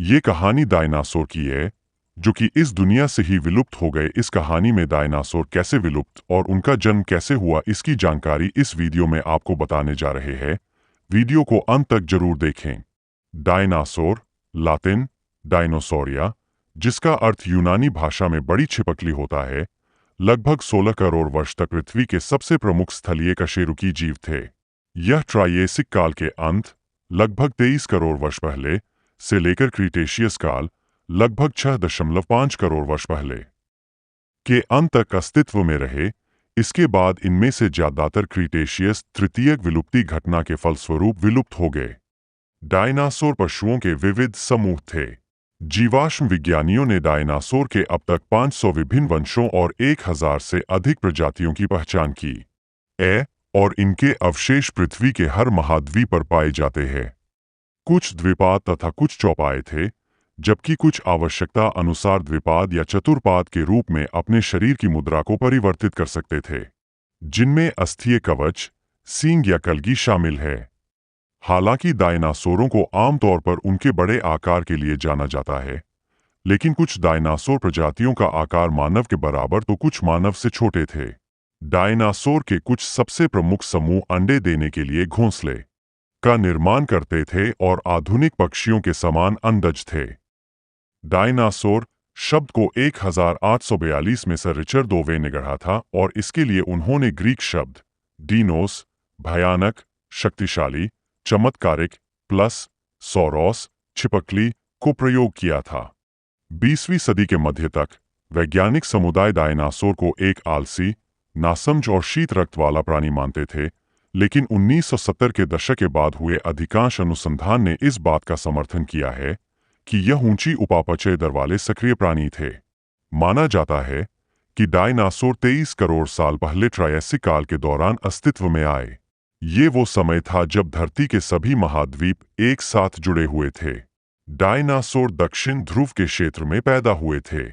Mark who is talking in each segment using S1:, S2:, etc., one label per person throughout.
S1: ये कहानी डायनासोर की है, जो कि इस दुनिया से ही विलुप्त हो गए। इस कहानी में डायनासोर कैसे विलुप्त और उनका जन्म कैसे हुआ, इसकी जानकारी इस वीडियो में आपको बताने जा रहे हैं। वीडियो को अंत तक जरूर देखें। डायनासोर, लातिन डायनोसोरिया, जिसका अर्थ यूनानी भाषा में बड़ी छिपकली होता है, लगभग 16 करोड़ वर्ष तक पृथ्वी के सबसे प्रमुख स्थलीय कशेरुकी जीव थे। यह ट्रायेसिक काल के अंत, लगभग 23 करोड़ वर्ष पहले से लेकर क्रीटेशियस काल, लगभग 6.5 करोड़ वर्ष पहले के अंत तक अस्तित्व में रहे। इसके बाद इनमें से ज्यादातर क्रीटेशियस तृतीयक विलुप्ति घटना के फलस्वरूप विलुप्त हो गए। डायनासोर पशुओं के विविध समूह थे। जीवाश्म विज्ञानियों ने डायनासोर के अब तक 500 विभिन्न वंशों और 1000 से अधिक प्रजातियों की पहचान की और इनके अवशेष पृथ्वी के हर महाद्वीप पर पाए जाते हैं। कुछ द्विपाद तथा कुछ चौपाए थे, जबकि कुछ आवश्यकता अनुसार द्विपाद या चतुर्पाद के रूप में अपने शरीर की मुद्रा को परिवर्तित कर सकते थे, जिनमें अस्थीय कवच, सींग या कलगी शामिल है। हालांकि डायनासोरों को आमतौर पर उनके बड़े आकार के लिए जाना जाता है, लेकिन कुछ डायनासोर प्रजातियों का आकार मानव के बराबर तो कुछ मानव से छोटे थे। डायनासोर के कुछ सबसे प्रमुख समूह अंडे देने के लिए घोंसले का निर्माण करते थे और आधुनिक पक्षियों के समान अंडज थे। डायनासोर शब्द को 1842 में सर रिचर्ड डोवे ने गढ़ा था और इसके लिए उन्होंने ग्रीक शब्द डीनोस, भयानक, शक्तिशाली, चमत्कारिक, प्लस सौरोस, छिपकली को प्रयोग किया था। 20वीं सदी के मध्य तक वैज्ञानिक समुदाय डायनासोर को एक आलसी, नासमझ और शीत रक्त वाला प्राणी मानते थे, लेकिन 1970 के दशक के बाद हुए अधिकांश अनुसंधान ने इस बात का समर्थन किया है कि यह ऊंची उपापचय दर वाले सक्रिय प्राणी थे। माना जाता है कि डायनासोर 23 करोड़ साल पहले ट्रायेसिक काल के दौरान अस्तित्व में आए। ये वो समय था जब धरती के सभी महाद्वीप एक साथ जुड़े हुए थे। डायनासोर दक्षिण ध्रुव के क्षेत्र में पैदा हुए थे,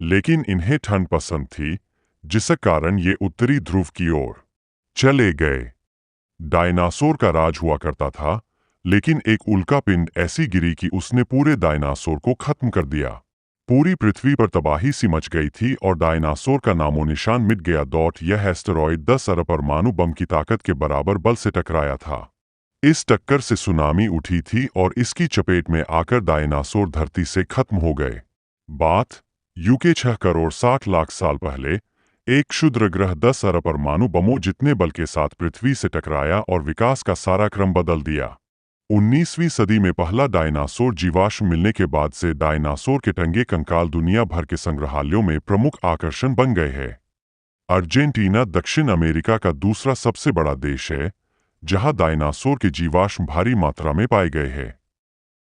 S1: लेकिन इन्हें ठंड पसंद थी, जिस कारण ये उत्तरी ध्रुव की ओर चले गए। डायनासोर का राज हुआ करता था, लेकिन एक उल्कापिंड ऐसी गिरी कि उसने पूरे डायनासोर को खत्म कर दिया। पूरी पृथ्वी पर तबाही सी मच गई थी और डायनासोर का नामो निशान मिट गया। यह एस्टेरॉयड 10 अरब परमाणु बम की ताकत के बराबर बल से टकराया था। इस टक्कर से सुनामी उठी थी और इसकी चपेट में आकर डायनासोर धरती से खत्म हो गए। बात यूके 6 करोड़ 60 लाख साल पहले एक क्षुद्र ग्रह 10 अरब परमाणु बमों जितने बल के साथ पृथ्वी से टकराया और विकास का सारा क्रम बदल दिया। 19वीं सदी में पहला डायनासोर जीवाश्म मिलने के बाद से डायनासोर के टंगे कंकाल दुनिया भर के संग्रहालयों में प्रमुख आकर्षण बन गए हैं। अर्जेंटीना दक्षिण अमेरिका का दूसरा सबसे बड़ा देश है, जहां डायनासोर के जीवाश्म भारी मात्रा में पाए गए हैं।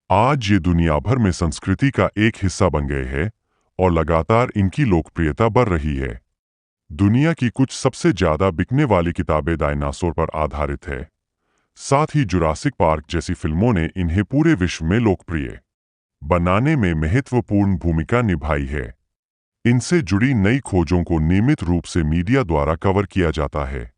S1: आज ये दुनिया भर में संस्कृति का एक हिस्सा बन गए हैं और लगातार इनकी लोकप्रियता बढ़ रही है। दुनिया की कुछ सबसे ज्यादा बिकने वाली किताबें डायनासोर पर आधारित है। साथ ही जुरासिक पार्क जैसी फिल्मों ने इन्हें पूरे विश्व में लोकप्रिय बनाने में महत्वपूर्ण भूमिका निभाई है। इनसे जुड़ी नई खोजों को नियमित रूप से मीडिया द्वारा कवर किया जाता है।